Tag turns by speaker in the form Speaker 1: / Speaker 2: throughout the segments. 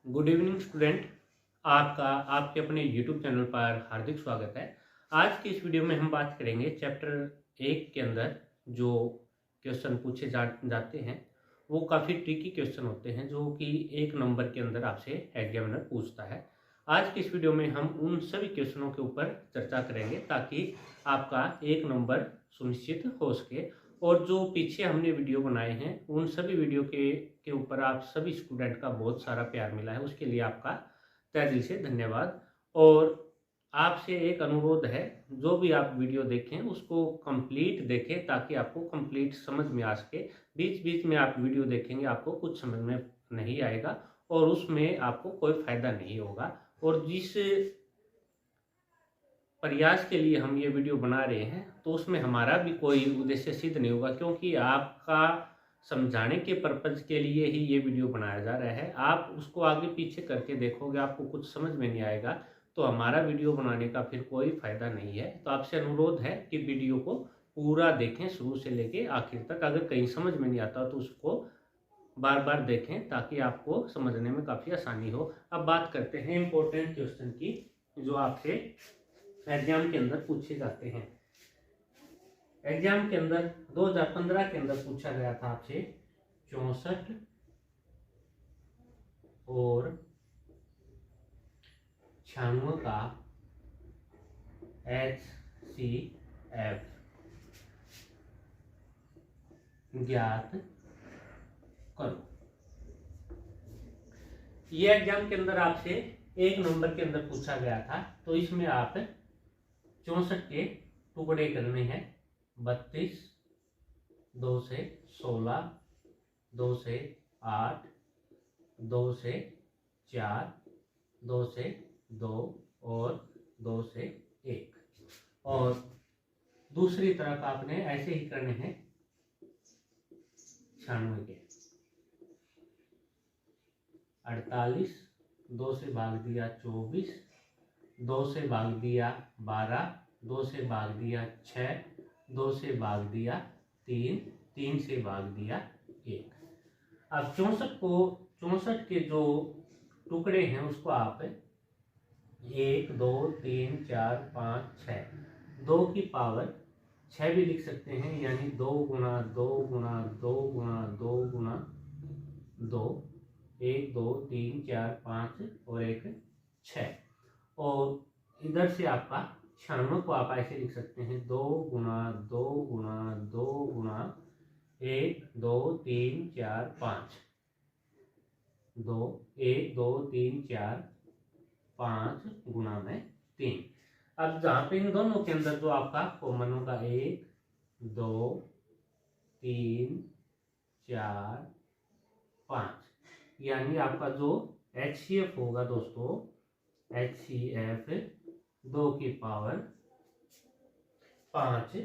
Speaker 1: Good evening student. आपका आपके अपने यूट्यूब चैनल पर हार्दिक स्वागत है। आज की इस वीडियो में हम बात करेंगे चैप्टर 1 के अंदर जो क्वेश्चन पूछे जाते हैं वो काफ़ी ट्रिकी क्वेश्चन होते हैं जो कि 1 नंबर के अंदर आपसे एग्जामिनर पूछता है। आज की इस वीडियो में हम उन सभी क्वेश्चनों के ऊपर चर्चा करेंगे ताकि आपका 1 नंबर सुनिश्चित हो सके। और जो पीछे हमने वीडियो बनाए हैं उन सभी वीडियो के ऊपर आप सभी स्टूडेंट का बहुत सारा प्यार मिला है, उसके लिए आपका तहे दिल से धन्यवाद। और आपसे एक अनुरोध है, जो भी आप वीडियो देखें उसको कंप्लीट देखें ताकि आपको कंप्लीट समझ में आ सके। बीच बीच में आप वीडियो देखेंगे आपको कुछ समझ में नहीं आएगा और उसमें आपको कोई फायदा नहीं होगा। और जिस प्रयास के लिए हम ये वीडियो बना रहे हैं तो उसमें हमारा भी कोई उद्देश्य सिद्ध नहीं होगा, क्योंकि आपका समझाने के पर्पज के लिए ही ये वीडियो बनाया जा रहा है। आप उसको आगे पीछे करके देखोगे आपको कुछ समझ में नहीं आएगा तो हमारा वीडियो बनाने का फिर कोई फायदा नहीं है। तो आपसे अनुरोध है कि वीडियो को पूरा देखें शुरू से लेके आखिर तक। अगर कहीं समझ में नहीं आता तो उसको बार बार देखें ताकि आपको समझने में काफ़ी आसानी हो। अब बात करते हैं इम्पोर्टेंट क्वेश्चन की जो आपसे एग्जाम के अंदर पूछे जाते हैं। एग्जाम के अंदर 2015 के अंदर पूछा गया था आपसे 64 और 96 का HCF ज्ञात करो। ये एग्जाम के अंदर आपसे 1 नंबर के अंदर पूछा गया था। तो इसमें आप 64 के टुकड़े करने हैं। 32, 2 से 16, 2 से 8, 2 से 4, 2 से 2 और 2 से 1। और दूसरी तरफ आपने ऐसे ही करने हैं 96 के। 48, 2 से भाग दिया 24, 2 से भाग दिया 12, 2 से भाग दिया 6, 2 से भाग दिया 3, 3 से भाग दिया 1। अब 64 के जो टुकड़े हैं उसको आप 1, 2, 3, 4, 5, 6 2 की पावर 6 भी लिख सकते हैं, यानी 2 गुना 2 गुना 2 गुना 2 गुना 2, 1, 2, 3, 4, 5 और 1 6। और इधर से आपका 96 को आप ऐसे लिख सकते हैं 2 गुना 2 गुना 2 गुना 1, 2, 3, 4, 5 2, 1, 2, 3, 4, 5 गुना में 3। अब जहाँ पे इन दोनों के अंदर जो आपका कॉमन होगा 1, 2, 3, 4, 5, यानी आपका जो HCF होगा दोस्तों, HCF 2 की पावर 5,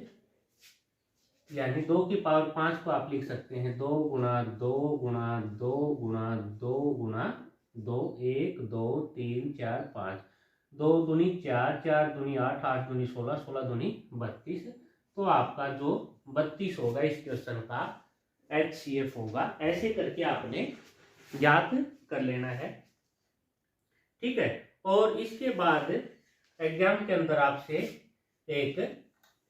Speaker 1: यानी 2 की पावर 5 को आप लिख सकते हैं 2 गुना 2 गुना 2 गुना 2 गुना 2, 1, 2, 3, 4, 5, 2 दूनी 4, 4 दूनी 8, 8 दूनी 16, 16 दूनी 32। तो आपका जो 32 होगा इस क्वेश्चन का HCF होगा। ऐसे करके आपने याद कर लेना है, ठीक है। और इसके बाद एग्जाम के अंदर आपसे एक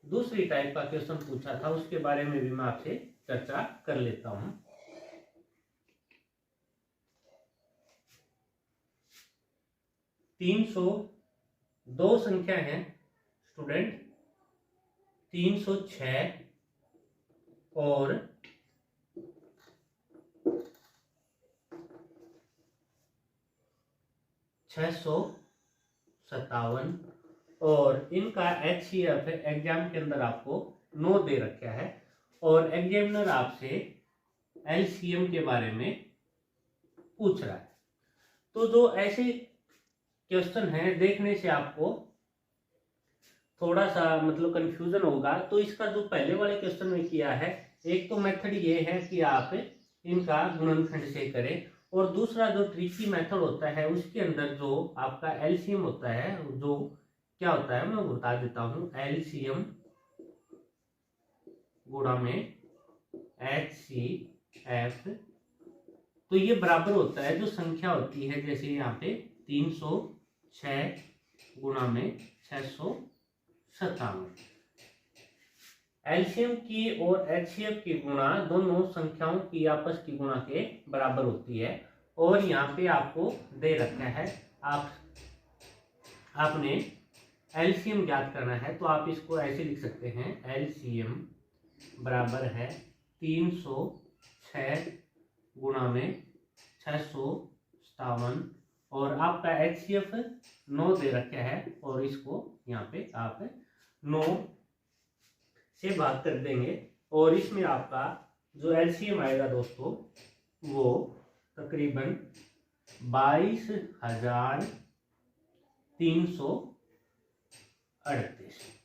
Speaker 1: दूसरी टाइप का क्वेश्चन पूछा था, उसके बारे में भी मैं आपसे चर्चा कर लेता हूं। तीन सौ दो संख्या है स्टूडेंट, 306 और 657 और इनका HCF एग्जाम के अंदर आपको 9 दे रखा है। और एग्जामिनर आपसे LCM के बारे में पूछ रहा है। तो जो ऐसे क्वेश्चन है देखने से आपको थोड़ा सा मतलब कंफ्यूजन होगा। तो इसका जो पहले वाले क्वेश्चन में किया है, एक तो मेथड ये है कि आप इनका गुणनखंड से करें, और दूसरा जो ट्रिकी मेथड होता है उसके अंदर जो आपका LCM होता है, जो क्या होता है मैं बता देता हूं। LCM गुणा में HCF तो ये बराबर होता है जो संख्या होती है, जैसे यहाँ पे 306 गुणा में 697। एलसीएम की और एचसीएफ की गुणा दोनों संख्याओं की आपस की गुणा के बराबर होती है। और यहाँ पे आपको दे रखा है, आपने एलसीएम ज्ञात करना है, तो आप इसको ऐसे लिख सकते हैं, एलसीएम बराबर है 306 गुणा में 657, और आपका एचसीएफ 9 दे रखा है, और इसको यहाँ पे आप 9 से भाग कर देंगे, और इसमें आपका जो एलसीएम आएगा दोस्तों वो तकरीबन 22,338।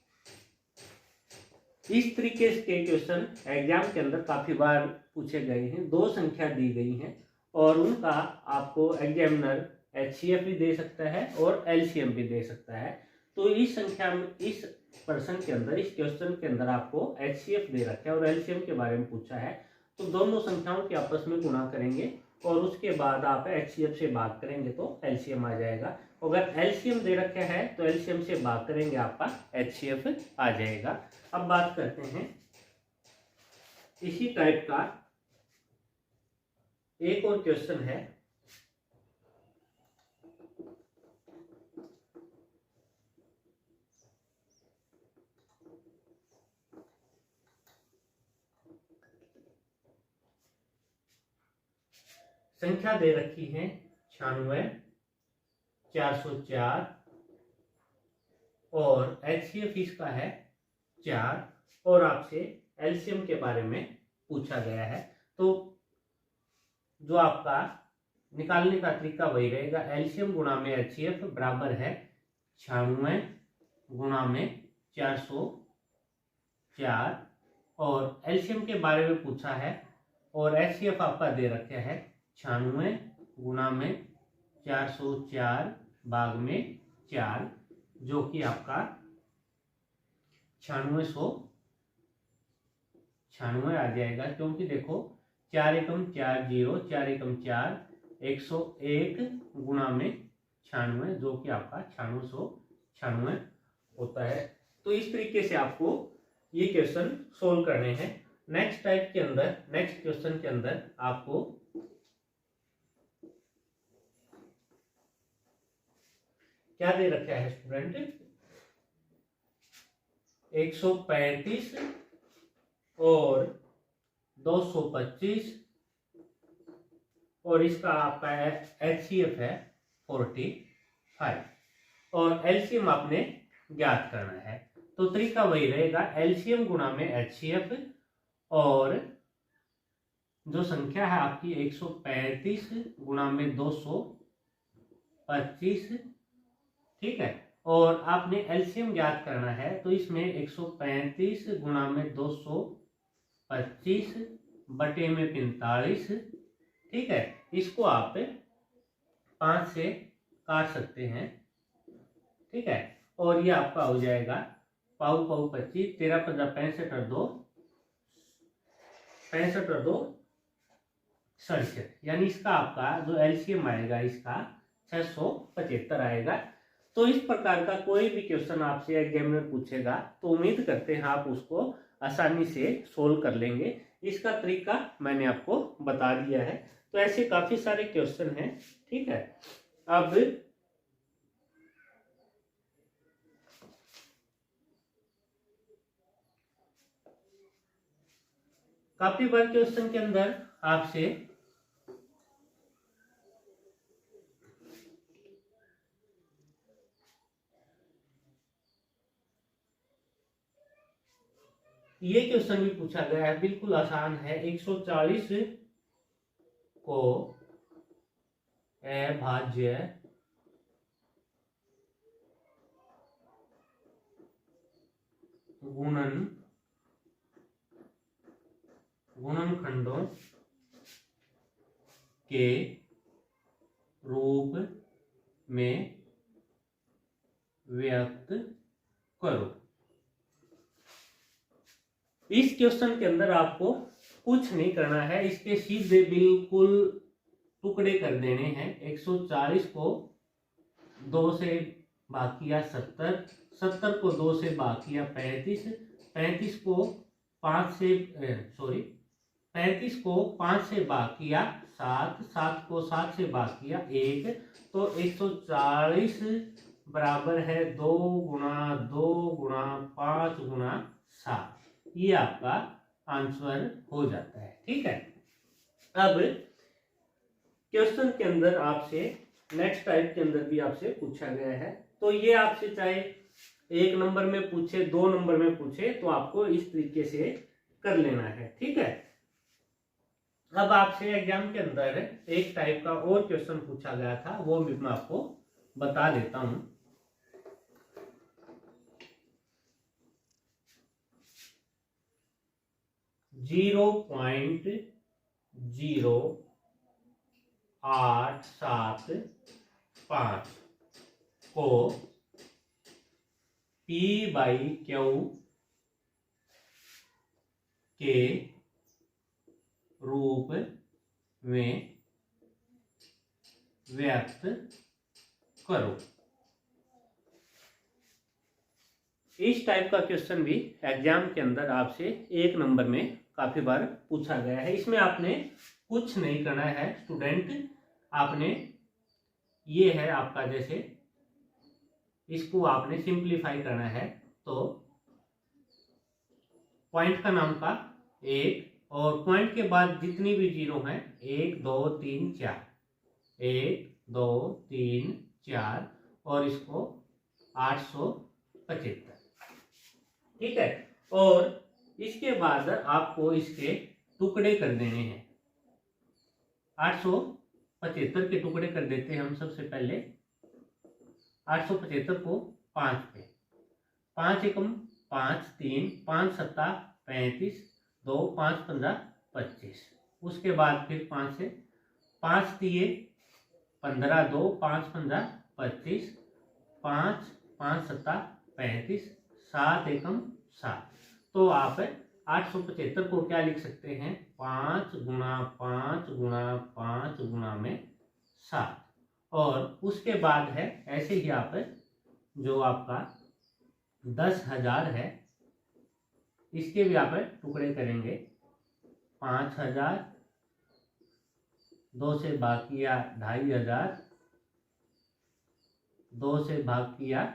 Speaker 1: इस तरीके के क्वेश्चन एग्जाम के अंदर काफी बार पूछे गए हैं। दो संख्या दी गई हैं और उनका आपको एग्जामिनर एचसीएफ भी दे सकता है और एलसीएम भी दे सकता है। तो इस संख्या में, इस प्रश्न के अंदर, इस क्वेश्चन के अंदर आपको एचसीएफ दे रखा है और एलसीएम के बारे में पूछा है, तो दोनों संख्याओं के आपस में गुणा करेंगे और उसके बाद आप एचसीएफ से भाग करेंगे तो एलसीएम आ जाएगा। अगर एलसीएम दे रखा है तो एलसीएम से भाग करेंगे, आपका एचसीएफ आ जाएगा। अब बात करते हैं इसी टाइप का एक और क्वेश्चन है। संख्या दे रखी है 96,404 और एचसीएफ इसका है 4 और आपसे एलसीएम के बारे में पूछा गया है। तो जो आपका निकालने का तरीका वही रहेगा, एलसीएम गुणा में एचसीएफ बराबर है 96 गुणा में 404, और एलसीएम के बारे में पूछा है और एचसीएफ आपका दे रखा है 96 गुणा में 404 भाग में 4, जो कि आपका 9696 आ जाएगा। क्योंकि देखो 4 एकम 4 0, 4 एकम 4, 101 गुणा में 96, जो कि आपका 9696 होता है। तो इस तरीके से आपको ये क्वेश्चन सोल्व करने हैं। नेक्स्ट टाइप के अंदर, नेक्स्ट क्वेश्चन के अंदर आपको क्या दे रखा है स्टूडेंट, 135 और 225, और इसका आपका एचसीएफ है 45 और एलसीएम आपने ज्ञात करना है। तो तरीका वही रहेगा, एलसीएम गुणा में एचसीएफ, और जो संख्या है आपकी 135 गुणा में 225, ठीक है, और आपने एलसीएम ज्ञात करना है। तो इसमें 135 गुणा में 225 बटे में 45, ठीक है, इसको आप 5 से काट सकते हैं, ठीक है, और ये आपका हो जाएगा पाऊ पाऊ 25, 13 15 65 और 2 65 और 2 67, यानी इसका आपका जो एलसीएम आएगा इसका 675 आएगा। तो इस प्रकार का कोई भी क्वेश्चन आपसे एग्जामिनर पूछेगा तो उम्मीद करते हैं आप उसको आसानी से सोल्व कर लेंगे। इसका तरीका मैंने आपको बता दिया है। तो ऐसे काफी सारे क्वेश्चन हैं, ठीक है। अब काफी बार क्वेश्चन के अंदर आपसे ये क्वेश्चन भी पूछा गया है, बिल्कुल आसान है। 140 को अभाज्य गुणनखंडों के रूप में व्यक्त करो। इस क्वेश्चन के अंदर आपको कुछ नहीं करना है, इसके सीधे बिल्कुल टुकड़े कर देने हैं। 140 को 2 से भाग किया 70, 70 को 2 से भाग किया 35, 35 को 5 से 35 को 5 से भाग किया 7, 7 को 7 से भाग किया 1, तो 140 बराबर है 2 गुणा 2 गुणा 5 गुणा 7। ये आपका आंसर हो जाता है। ठीक है। अब क्वेश्चन के अंदर आपसे नेक्स्ट टाइप के अंदर भी आपसे पूछा गया है, तो ये आपसे चाहे 1 नंबर में पूछे 2 नंबर में पूछे तो आपको इस तरीके से कर लेना है। ठीक है। अब आपसे एग्जाम के अंदर एक टाइप का और क्वेश्चन पूछा गया था, वो भी मैं आपको बता देता हूं। जीरो 0.0875 को P/Q के रूप में व्यक्त करो। इस टाइप का क्वेश्चन भी एग्जाम के अंदर आपसे 1 नंबर में काफी बार पूछा गया है। इसमें आपने कुछ नहीं करना है स्टूडेंट, आपने ये है आपका, जैसे इसको आपने सिंप्लीफाई करना है, तो पॉइंट का नाम का 1 और पॉइंट के बाद जितनी भी जीरो हैं 1 2 3 4, 1 2 3 4 और इसको 875। ठीक है। और इसके बाद आपको इसके टुकड़े कर देने हैं। 875 के टुकड़े कर देते हैं हम सबसे पहले। 875 को 5 पे, 5 एकम 5, 3, 5 सत्ता 35, 2 5 15 25। उसके बाद फिर 5 से 5 दिए 15, 2 5 15 25, 5 5 सत्ता 35, 7 एकम 7। तो आप 875 को क्या लिख सकते हैं, 5 गुणा 5 गुणा 5 गुणा में 7। और उसके बाद है ऐसे ही आप जो आपका 10,000 है, इसके भी आप टुकड़े करेंगे। 5,000, 2 से भाग किया 2,500, 2 से भाग किया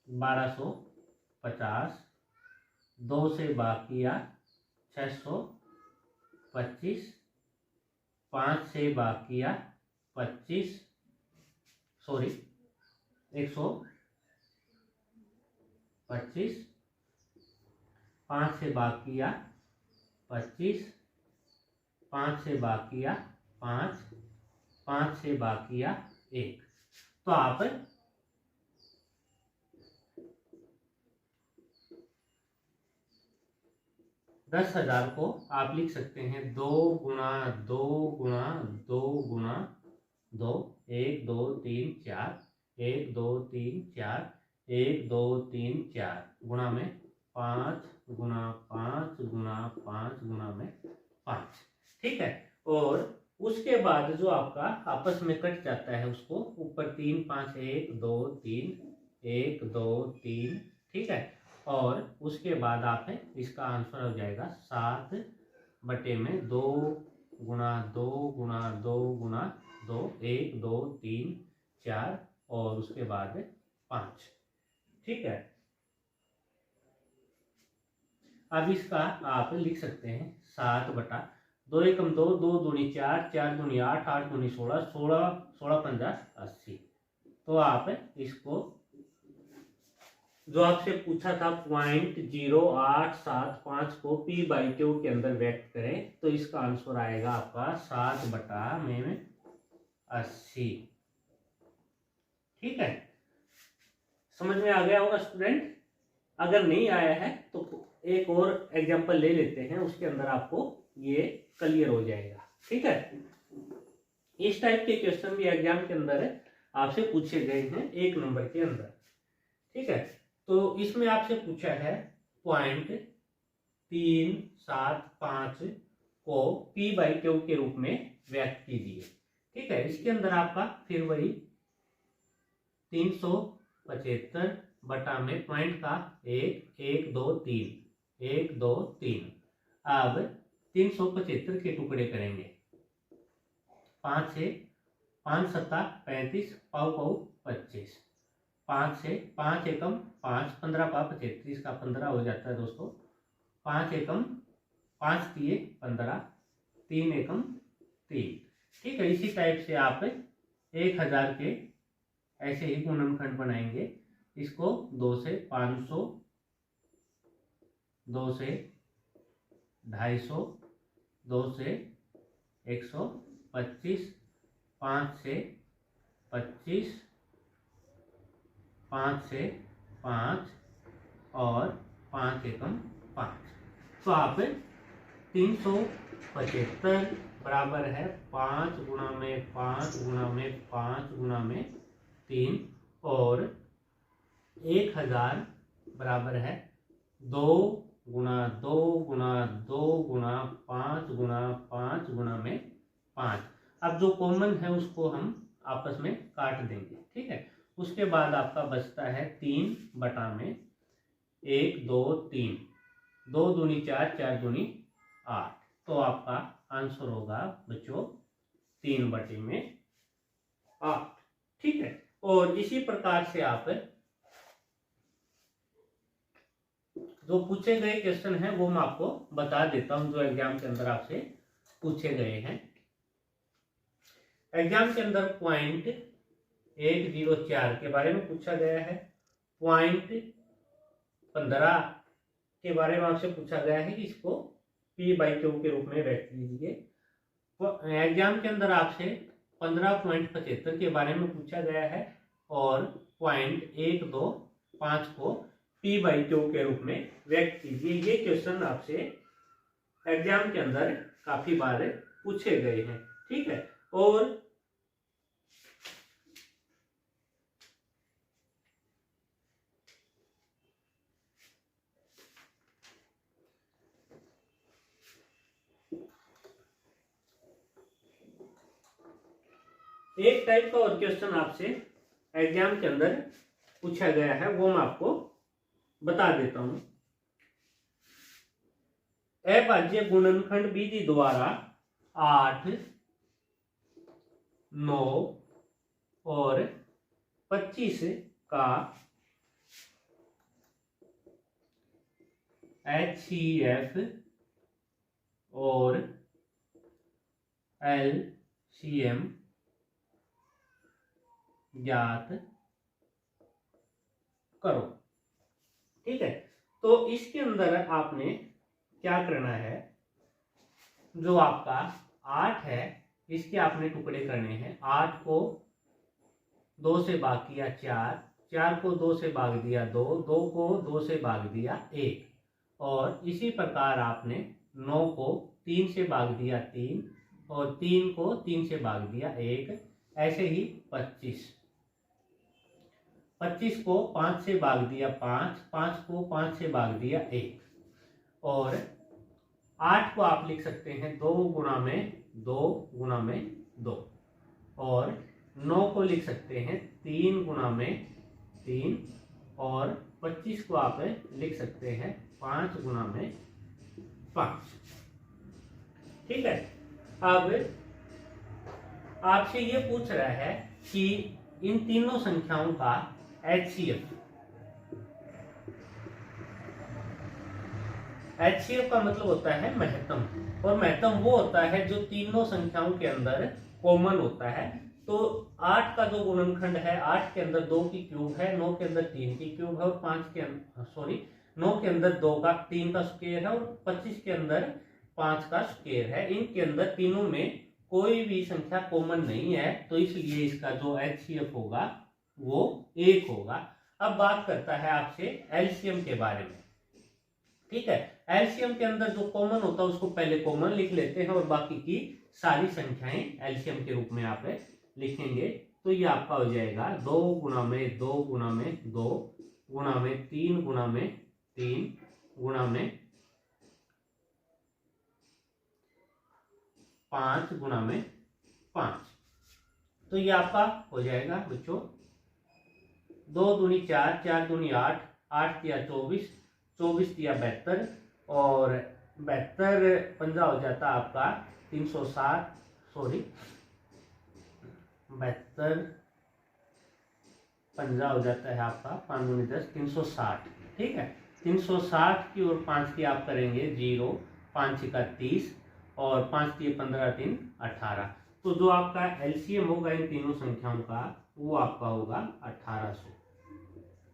Speaker 1: 1250, 2 से भाग किया 625, 5 से भाग किया 125, 5 से भाग किया 25, 5 से भाग किया 5, 5 से भाग किया 1। तो आप 10,000 को आप लिख सकते हैं 2 गुणा 2 गुणा 2 गुणा 2, 1 2 3 4, 1 2 3 4, 1 2 3 4 गुणा में 5 गुणा 5 गुणा 5 गुणा में 5। ठीक है। और उसके बाद जो आपका आपस में कट जाता है उसको ऊपर 3 5 1 2 3 1 2 3। ठीक है। और उसके बाद आप इसका आंसर हो जाएगा 7/2 गुणा 2 गुणा 2 गुणा 2, 1 2 3 4 और उसके बाद 5। ठीक है। अब इसका आप लिख सकते हैं 7/2 एकम 2, 2 दूनी 4, 4 दूनी 8, 8 दूनी 16, 16 16 पंजा 80। तो आप इसको जो आपसे पूछा था 0.0875 को P/Q के अंदर व्यक्त करें, तो इसका आंसर आएगा आपका 7/80। ठीक है। समझ में आ गया होगा स्टूडेंट। अगर नहीं आया है तो एक और एग्जांपल ले लेते हैं, उसके अंदर आपको ये क्लियर हो जाएगा। ठीक है। इस टाइप के क्वेश्चन भी एग्जाम के अंदर आपसे पूछे गए हैं 1 नंबर के अंदर। ठीक है। तो इसमें आपसे पूछा है 0.375 को p/q के रूप में व्यक्त कीजिए। ठीक है, इसके अंदर आपका फिर वही 375 बटा में पॉइंट का 1 1 2 3 1 2 3। अब 375 के टुकड़े करेंगे, 5 से 5 सत्ता 35 पाव पाव 25, 5 से 5 एकम 5 15 पाव 35 का 15 हो जाता है दोस्तों। 5 एकम 5 दिए 15, 3 एकम 3। ठीक है, इसी टाइप से आप 1000 के ऐसे ही गुणनखंड बनाएंगे। इसको 2 से 500, 2 से 250, 2 से 125, 5 से 25, 5 से 5 और 5 एकम 5। तो आप 375 बराबर है 5 गुणा में 5 गुणा में 5 गुणा में 3 और 1000 बराबर है 2 गुणा 2 गुणा 2 गुणा 5 गुणा 5 गुणा में 5। अब जो कॉमन है उसको हम आपस में काट देंगे। ठीक है, उसके बाद आपका बचता है 3 बटा में 1 2 3, 2 दूनी 4 4 दूनी 8। तो आपका आंसर होगा बच्चों 3 बटे में 8। ठीक है, और इसी प्रकार से आप जो पूछे गए क्वेश्चन हैं वो मैं आपको बता देता हूं, जो एग्जाम के अंदर आपसे पूछे गए हैं। एग्जाम के अंदर पॉइंट 104 के बारे में पूछा गया है, पॉइंट 15 के बारे में आपसे पूछा गया है कि इसको p/q के रूप में व्यक्त कीजिए। एग्जाम के अंदर आपसे 15.75 के बारे में पूछा गया है और पॉइंट 1 2 5 को p/q के रूप में व्यक्त कीजिए। ये क्वेश्चन आपसे एग्जाम के अंदर काफी बार पूछे गए हैं। ठीक है, और एक टाइप का और क्वेश्चन आपसे एग्जाम के अंदर पूछा गया है, वो मैं आपको बता देता हूं। अभाज्य गुणनखंड विधि द्वारा 8 9 और 25 का HCF और LCM ज्ञात करो। ठीक है, तो इसके अंदर आपने क्या करना है, जो आपका 8 है इसके आपने टुकड़े करने हैं। 8 को 2 से भाग किया 4, 4 को 2 से भाग दिया 2, 2 को 2 से भाग दिया 1, और इसी प्रकार आपने 9 को 3 से भाग दिया 3 और 3 को 3 से भाग दिया 1। ऐसे ही 25 को 5 से भाग दिया 5, 5 को 5 से भाग दिया 1, और 8 को आप लिख सकते हैं 2 गुणा में 2 गुणा में 2, और 9 को लिख सकते हैं 3 गुणा में 3, और 25 को आप लिख सकते हैं 5 गुणा में 5। ठीक है, अब आपसे ये पूछ रहा है कि इन तीनों संख्याओं का HCF का मतलब होता है महत्तम, और महत्तम वो होता है जो तीनों संख्याओं के अंदर कॉमन होता है। तो 8 का जो गुणनखंड है, 8 के अंदर 2 की क्यूब है, 9 के अंदर 3 की क्यूब है, और 9 के अंदर 2 का 3 का स्क्वायर है, और 25 के अंदर 5 का स्क्वायर है। इनके अंदर तीनों में कोई भी संख्या कॉमन नहीं है, तो इसलिए इसका जो HCF होगा वो 1 होगा। अब बात करता है आपसे एलसीएम के बारे में। ठीक है, एलसीएम के अंदर जो कॉमन होता है उसको पहले कॉमन लिख लेते हैं, और बाकी की सारी संख्याएं एलसीएम के रूप में आप लिखेंगे। तो ये आपका हो जाएगा 2 गुणा में 2 गुणा में 2 गुणा में 3 गुणा में 3 गुणा में 5 गुणा में 5। तो ये आपका हो जाएगा बच्चों 2 दूनी 4, 4 दूनी 8, 8 तिया 24, 24 तिया 72 और 72 पंजा हो जाता आपका 360, सॉरी 72 पंजा हो जाता है आपका 5 दूनी 10, 360। ठीक है, 360 की और 5 की आप करेंगे 0, 5 का 30 और 5 की 15, 3 18। तो जो आपका एलसीएम होगा इन तीनों संख्याओं का वो आपका होगा 1800।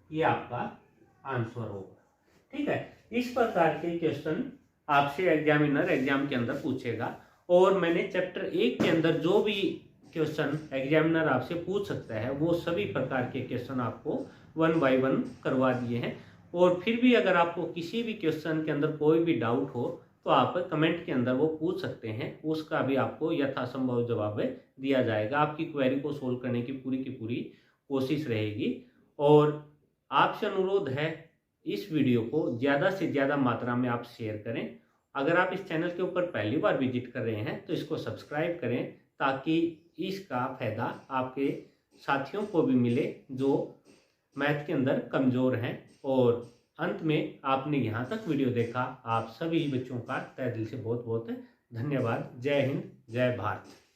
Speaker 1: ये आपका आंसर होगा। ठीक है, इस प्रकार के क्वेश्चन आपसे एग्जामिनर एग्जाम के अंदर पूछेगा। और मैंने चैप्टर 1 के अंदर जो भी क्वेश्चन एग्जामिनर आपसे पूछ सकता है वो सभी प्रकार के क्वेश्चन आपको 1 बाय 1 करवा दिए हैं। और फिर भी अगर आपको किसी भी क्वेश्चन के अंदर कोई भी डाउट हो तो आप कमेंट के अंदर वो पूछ सकते हैं, उसका भी आपको यथासंभव जवाब दिया जाएगा। आपकी क्वेरी को सोल्व करने की पूरी कोशिश रहेगी। और आपसे अनुरोध है इस वीडियो को ज़्यादा से ज़्यादा मात्रा में आप शेयर करें। अगर आप इस चैनल के ऊपर पहली बार विजिट कर रहे हैं तो इसको सब्सक्राइब करें ताकि इसका फायदा आपके साथियों को भी मिले जो मैथ के अंदर कमज़ोर हैं। और अंत में आपने यहाँ तक वीडियो देखा, आप सभी बच्चों का तहे दिल से बहुत बहुत धन्यवाद। जय हिंद, जय भारत।